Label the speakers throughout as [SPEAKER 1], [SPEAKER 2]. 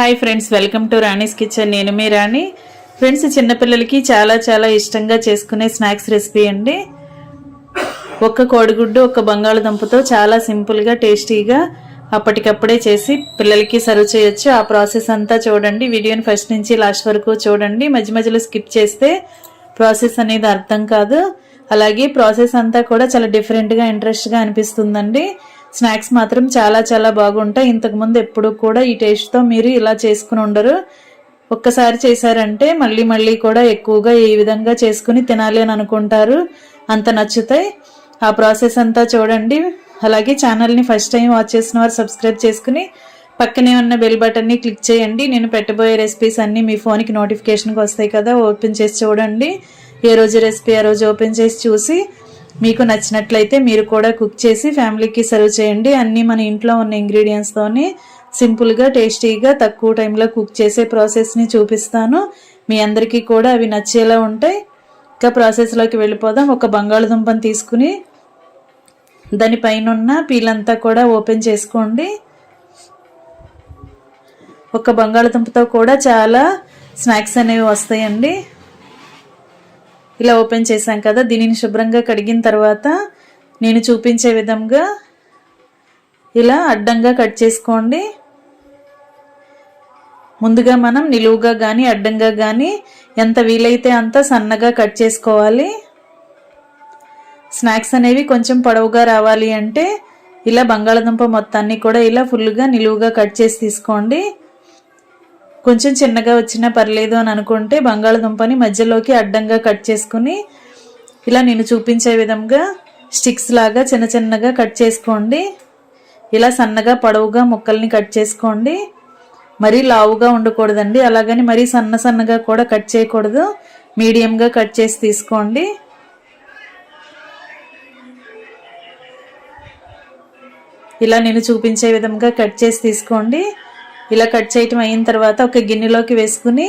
[SPEAKER 1] Hi friends, welcome to Rani's kitchen. నేను మీ రాణి. Friends, చిన్నపిల్లలకి చాలా ఇష్టంగా చేసుకునే స్నాక్స్ రెసిపీ అండి. ఒక్క కోడిగుడ్డు, ఒక్క బంగాళదుంపతో చాలా సింపుల్గా టేస్టీగా అప్పటికప్పుడే చేసి పిల్లలకి సర్వ్ చేయొచ్చు. ఆ ప్రాసెస్ అంతా చూడండి. వీడియోని ఫస్ట్ నుంచి లాస్ట్ వరకు చూడండి. మధ్యలో స్కిప్ చేస్తే ప్రాసెస్ అనేది అర్థం కాదు. అలాగే ప్రాసెస్ అంతా కూడా చాలా డిఫరెంట్గా ఇంట్రెస్ట్గా అనిపిస్తుందండి. స్నాక్స్ మాత్రం చాలా బాగుంటాయి. ఇంతకుముందు ఎప్పుడు కూడా ఈ టేస్ట్తో మీరు ఇలా చేసుకుని ఉండరు. ఒక్కసారి చేశారంటే మళ్ళీ కూడా ఎక్కువగా ఈ విధంగా చేసుకుని తినాలి అని అనుకుంటారు. అంత నచ్చుతాయి. ఆ ప్రాసెస్ అంతా చూడండి. అలాగే ఛానల్ని ఫస్ట్ టైం వాచ్ చేసిన వారు సబ్స్క్రైబ్ చేసుకుని పక్కనే ఉన్న బెల్ బటన్ని క్లిక్ చేయండి. నేను పెట్టబోయే రెసిపీస్ అన్నీ మీ ఫోన్కి నోటిఫికేషన్కి వస్తాయి కదా, ఓపెన్ చేసి చూడండి. ఏ రోజు రెసిపీ ఆ రోజు ఓపెన్ చేసి చూసి మీకు నచ్చినట్లయితే మీరు కూడా కుక్ చేసి ఫ్యామిలీకి సర్వ్ చేయండి. అన్నీ మన ఇంట్లో ఉన్న ఇంగ్రీడియంట్స్తోనే సింపుల్గా టేస్టీగా తక్కువ టైంలో కుక్ చేసే ప్రాసెస్ని చూపిస్తాను. మీ అందరికీ కూడా అవి నచ్చేలా ఉంటాయి. ఇంకా ప్రాసెస్లోకి వెళ్ళిపోదాం. ఒక బంగాళదుంపను తీసుకుని దానిపైన ఉన్న పీలంతా కూడా ఓపెన్ చేసుకోండి. ఒక బంగాళదుంపతో కూడా చాలా స్నాక్స్ అనేవి వస్తాయండి. ఇలా ఓపెన్ చేశాం కదా, దీనిని శుభ్రంగా కడిగిన తర్వాత నేను చూపించే విధంగా ఇలా అడ్డంగా కట్ చేసుకోండి. ముందుగా మనం నిలువుగా కానీ అడ్డంగా కానీ ఎంత వీలైతే అంత సన్నగా కట్ చేసుకోవాలి. స్నాక్స్ అనేవి కొంచెం పొడవుగా రావాలి అంటే ఇలా బంగాళదుంప మొత్తాన్ని కూడా ఇలా ఫుల్గా నిలువుగా కట్ చేసి తీసుకోండి. కొంచెం చిన్నగా వచ్చినా పర్లేదు అని అనుకుంటే బంగాళదుంపని మధ్యలోకి అడ్డంగా కట్ చేసుకుని ఇలా నేను చూపించే విధంగా స్టిక్స్ లాగా చిన్నగా కట్ చేసుకోండి. ఇలా సన్నగా పొడవుగా ముక్కల్ని కట్ చేసుకోండి. మరీ లావుగా ఉండకూడదండి, అలాగని మరీ సన్నగా కూడా కట్ చేయకూడదు. మీడియంగా కట్ చేసి తీసుకోండి. ఇలా నేను చూపించే విధంగా కట్ చేసి తీసుకోండి. ఇలా కట్ చేయటం అయిన తర్వాత ఒక గిన్నెలోకి వేసుకుని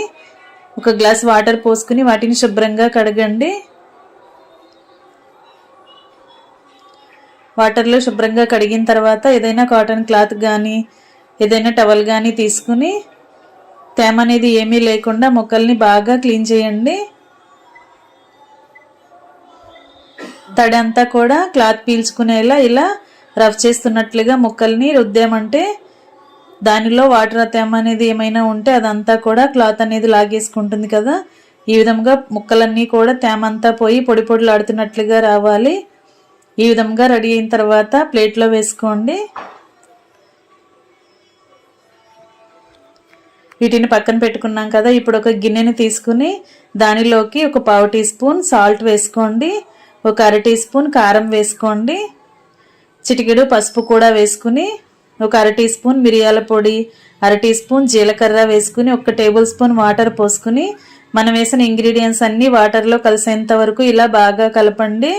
[SPEAKER 1] ఒక గ్లాస్ వాటర్ పోసుకుని వాటిని శుభ్రంగా కడగండి. వాటర్లో శుభ్రంగా కడిగిన తర్వాత ఏదైనా కాటన్ క్లాత్ కానీ ఏదైనా టవల్ కానీ తీసుకుని తేమ అనేది ఏమీ లేకుండా ముక్కల్ని బాగా క్లీన్ చేయండి. తడి అంతా కూడా క్లాత్ పీల్చుకునేలా ఇలా రఫ్ చేస్తున్నట్లుగా ముక్కల్ని రుద్దామంటే దానిలో వాటర్ తేమ అనేది ఏమైనా ఉంటే అదంతా కూడా క్లాత్ అనేది లాగేసుకుంటుంది కదా. ఈ విధంగా ముక్కలన్నీ కూడా తేమ అంతా పోయి పొడిలాడుతున్నట్లుగా రావాలి. ఈ విధంగా రెడీ అయిన తర్వాత ప్లేట్లో వేసుకోండి. వీటిని పక్కన పెట్టుకున్నాం కదా. ఇప్పుడు ఒక గిన్నెని తీసుకుని దానిలోకి ఒక 1/2 టీ స్పూన్ సాల్ట్ వేసుకోండి. ఒక 1/2 టీ స్పూన్ కారం వేసుకోండి. చిటికెడు పసుపు కూడా వేసుకుని ఒక 1/2 టీ స్పూన్ మిరియాల పొడి, 1/2 టీ స్పూన్ జీలకర్ర వేసుకుని 1 టేబుల్ స్పూన్ వాటర్ పోసుకుని మనం వేసిన ఇంగ్రీడియంట్స్ అన్నీ వాటర్లో కలిసేంత వరకు ఇలా బాగా కలపండి.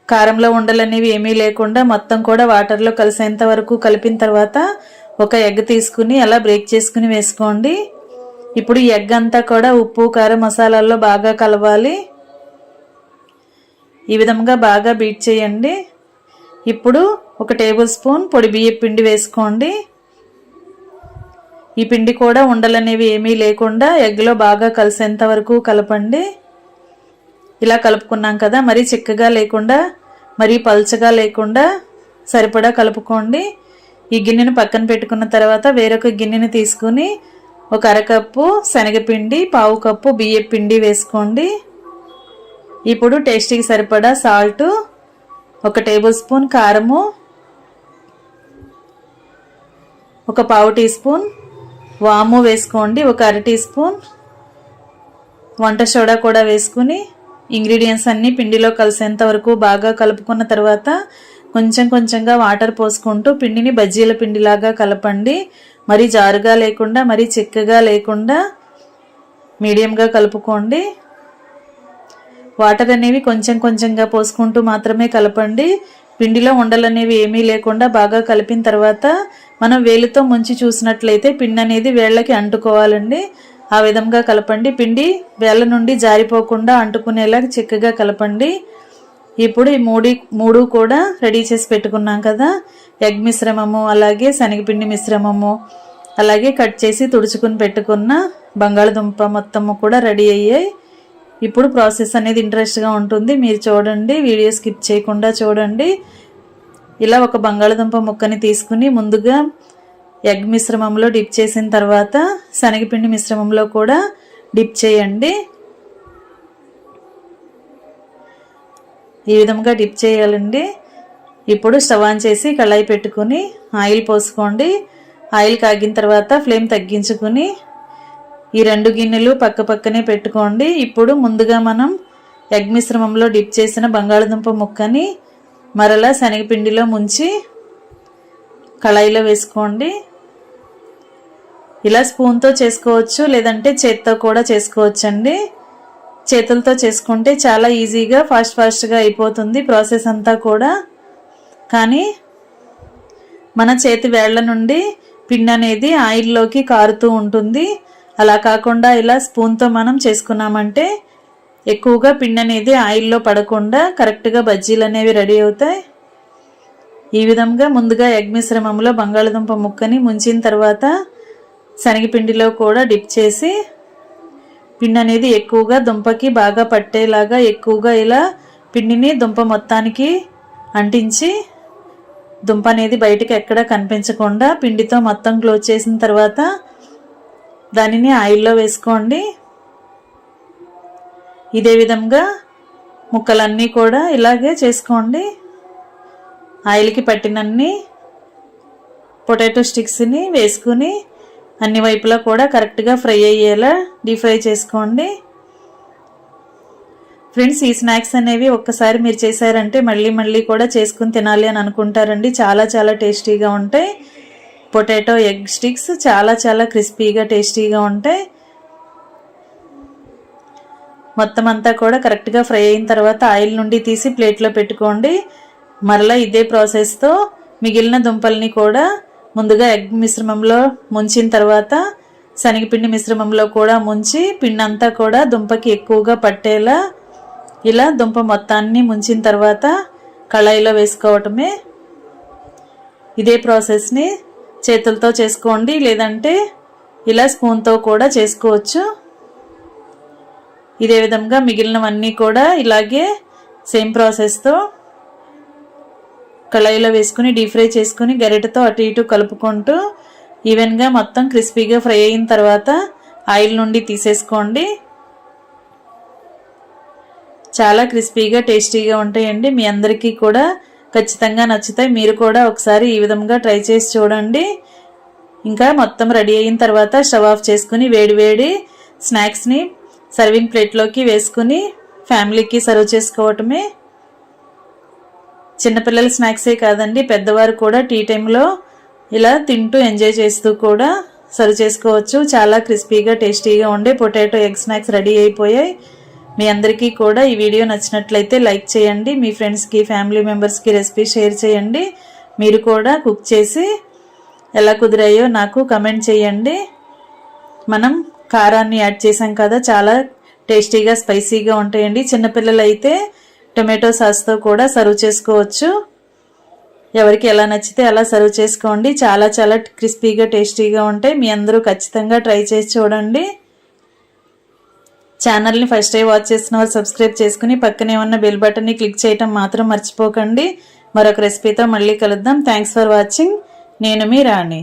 [SPEAKER 1] కారంలో ఉండలు అనేవి ఏమీ లేకుండా మొత్తం కూడా వాటర్లో కలిసేంత వరకు కలిపిన తర్వాత ఒక ఎగ్ తీసుకుని అలా బ్రేక్ చేసుకుని వేసుకోండి. ఇప్పుడు ఈ ఎగ్ అంతా కూడా ఉప్పు కారం మసాలాల్లో బాగా కలవాలి. ఈ విధంగా బాగా బీట్ చేయండి. ఇప్పుడు 1 టేబుల్ స్పూన్ పొడి బియ్యం పిండి వేసుకోండి. ఈ పిండి కూడా ఉండలనేవి ఏమీ లేకుండా ఎగ్లో బాగా కలిసేంత వరకు కలపండి. ఇలా కలుపుకున్నాం కదా, మరీ చిక్కగా లేకుండా మరీ పల్చగా లేకుండా సరిపడా కలుపుకోండి. ఈ గిన్నెను పక్కన పెట్టుకున్న తర్వాత వేరొక గిన్నెని తీసుకుని ఒక 1/2 కప్పు శనగపిండి, 1/2 కప్పు బియ్యం పిండి వేసుకోండి. ఇప్పుడు టేస్టీకి సరిపడా సాల్ట్, 1 టేబుల్ స్పూన్ కారము, ఒక 1/2 టీ స్పూన్ వాము వేసుకోండి. ఒక 1/2 టీ స్పూన్ వంట సోడా కూడా వేసుకుని ఇంగ్రీడియంట్స్ అన్నీ పిండిలో కలిసేంత వరకు బాగా కలుపుకున్న తర్వాత కొంచెంగా వాటర్ పోసుకుంటూ పిండిని బజ్జీల పిండిలాగా కలపండి. మరీ జారుగా లేకుండా మరీ చిక్కగా లేకుండా మీడియంగా కలుపుకోండి. వాటర్ అనేవి కొంచెంగా పోసుకుంటూ మాత్రమే కలపండి. పిండిలో ఉండలు అనేవి ఏమీ లేకుండా బాగా కలిపిన తర్వాత మనం వేలితో ముంచి చూసినట్లయితే పిండి అనేది వేళ్ళకి అంటుకోవాలండి. ఆ విధంగా కలపండి. పిండి వేళ్ళ నుండి జారిపోకుండా అంటుకునేలా చిక్కగా కలపండి. ఇప్పుడు ఈ మూడు కూడా రెడీ చేసి పెట్టుకున్నాం కదా, ఎగ్ మిశ్రమము, అలాగే శనగపిండి మిశ్రమము, అలాగే కట్ చేసి తుడుచుకుని పెట్టుకున్న బంగాళదుంప మొత్తము కూడా రెడీ అయ్యాయి. ఇప్పుడు ప్రాసెస్ అనేది ఇంట్రెస్ట్గా ఉంటుంది, మీరు చూడండి, వీడియో స్కిప్ చేయకుండా చూడండి. ఇలా ఒక బంగాళదుంప ముక్కని తీసుకుని ముందుగా ఎగ్ మిశ్రమంలో డిప్ చేసిన తర్వాత శనగపిండి మిశ్రమంలో కూడా డిప్ చేయండి. ఈ విధంగా డిప్ చేయాలండి. ఇప్పుడు స్టవ్ ఆన్ చేసి కళాయి పెట్టుకుని ఆయిల్ పోసుకోండి. ఆయిల్ కాగిన తర్వాత ఫ్లేమ్ తగ్గించుకుని ఈ 2 గిన్నెలు పక్క పక్కనే పెట్టుకోండి. ఇప్పుడు ముందుగా మనం ఎగ్ మిశ్రమంలో డిప్ చేసిన బంగాళదుంప ముక్కని మరలా శనగపిండిలో ముంచి కళాయిలో వేసుకోండి. ఇలా స్పూన్తో చేసుకోవచ్చు, లేదంటే చేత్తో కూడా చేసుకోవచ్చండి. చేతులతో చేసుకుంటే చాలా ఈజీగా ఫాస్ట్గా అయిపోతుంది ప్రాసెస్ అంతా కూడా. కానీ మన చేతి వేళ్ల నుండి పిండి అనేది ఆయిల్లోకి కారుతూ ఉంటుంది. అలా కాకుండా ఇలా స్పూన్తో మనం చేసుకున్నామంటే ఎక్కువగా పిండి అనేది ఆయిల్లో పడకుండా కరెక్ట్గా బజ్జీలు అనేవి రెడీ అవుతాయి. ఈ విధంగా ముందుగా ఎగ్ మిశ్రమంలో బంగాళదుంప ముక్కని ముంచిన తర్వాత శనగపిండిలో కూడా డిప్ చేసి పిండి అనేది ఎక్కువగా దుంపకి బాగా పట్టేలాగా ఎక్కువగా ఇలా పిండిని దుంప మొత్తానికి అంటించి దుంప అనేది బయటికి ఎక్కడ కనిపించకుండా పిండితో మొత్తం క్లోజ్ చేసిన తర్వాత దానిని ఆయిల్లో వేసుకోండి. ఇదే విధంగా ముక్కలన్నీ కూడా ఇలాగే చేసుకోండి. ఆయిల్కి పట్టినన్ని పొటాటో స్టిక్స్ని వేసుకుని అన్ని వైపులా కూడా కరెక్ట్గా ఫ్రై అయ్యేలా డీప్ ఫ్రై చేసుకోండి. ఫ్రెండ్స్, ఈ స్నాక్స్ అనేవి ఒక్కసారి మీరు చేశారంటే మళ్ళీ కూడా చేసుకుని తినాలి అని అనుకుంటారండి. చాలా టేస్టీగా ఉంటాయి. పొటాటో ఎగ్ స్టిక్స్ చాలా క్రిస్పీగా టేస్టీగా ఉంటాయి. మొత్తం అంతా కూడా కరెక్ట్గా ఫ్రై అయిన తర్వాత ఆయిల్ నుండి తీసి ప్లేట్లో పెట్టుకోండి. మరలా ఇదే ప్రాసెస్తో మిగిలిన దుంపల్ని కూడా ముందుగా ఎగ్ మిశ్రమంలో ముంచిన తర్వాత శనగపిండి మిశ్రమంలో కూడా ముంచి పిండి అంతా కూడా దుంపకి ఎక్కువగా పట్టేలా ఇలా దుంప మొత్తాన్ని ముంచిన తర్వాత కళాయిలో వేసుకోవటమే. ఇదే ప్రాసెస్ని చేతులతో చేసుకోండి, లేదంటే ఇలా స్పూన్తో కూడా చేసుకోవచ్చు. ఇదే విధంగా మిగిలినవన్నీ కూడా ఇలాగే సేమ్ ప్రాసెస్తో కళాయిలో వేసుకుని డీప్ ఫ్రై చేసుకుని గరిటెతో అటు ఇటు కలుపుకుంటూ ఈవెన్గా మొత్తం క్రిస్పీగా ఫ్రై అయిన తర్వాత ఆయిల్ నుండి తీసేసుకోండి. చాలా క్రిస్పీగా టేస్టీగా ఉంటాయండి. మీ అందరికీ కూడా ఖచ్చితంగా నచ్చుతాయి. మీరు కూడా ఒకసారి ఈ విధంగా ట్రై చేసి చూడండి. ఇంకా మొత్తం రెడీ అయిన తర్వాత స్టవ్ ఆఫ్ చేసుకుని వేడి స్నాక్స్ని సర్వింగ్ ప్లేట్లోకి వేసుకుని ఫ్యామిలీకి సర్వ్ చేసుకోవటమే. చిన్నపిల్లల స్నాక్సే కాదండి, పెద్దవారు కూడా టీ టైంలో ఇలా తింటూ ఎంజాయ్ చేస్తూ కూడా సర్వ్ చేసుకోవచ్చు. చాలా క్రిస్పీగా టేస్టీగా ఉండే పొటాటో ఎగ్ స్నాక్స్ రెడీ అయిపోయాయి. మీ అందరికీ కూడా ఈ వీడియో నచ్చినట్లయితే లైక్ చేయండి. మీ ఫ్రెండ్స్కి, ఫ్యామిలీ మెంబర్స్కి రెసిపీ షేర్ చేయండి. మీరు కూడా కుక్ చేసి ఎలా కుదిరాయో నాకు కమెంట్ చేయండి. మనం కారాన్ని యాడ్ చేసాం కదా, చాలా టేస్టీగా స్పైసీగా ఉంటాయండి. చిన్నపిల్లలు అయితే టొమాటో సాస్తో కూడా సర్వ్ చేసుకోవచ్చు. ఎవరికి ఎలా నచ్చితే అలా సర్వ్ చేసుకోండి. చాలా క్రిస్పీగా టేస్టీగా ఉంటాయి. మీ అందరూ ఖచ్చితంగా ట్రై చేసి చూడండి. ఛానల్ని ఫస్ట్ టైం వాచ్ చేసిన వాళ్ళు సబ్స్క్రైబ్ చేసుకుని పక్కనే ఉన్న బెల్ బటన్ని క్లిక్ చేయటం మాత్రం మర్చిపోకండి. మరొక రెసిపీతో మళ్ళీ కలుద్దాం. Thanks for watching. నేను మీ రాణి.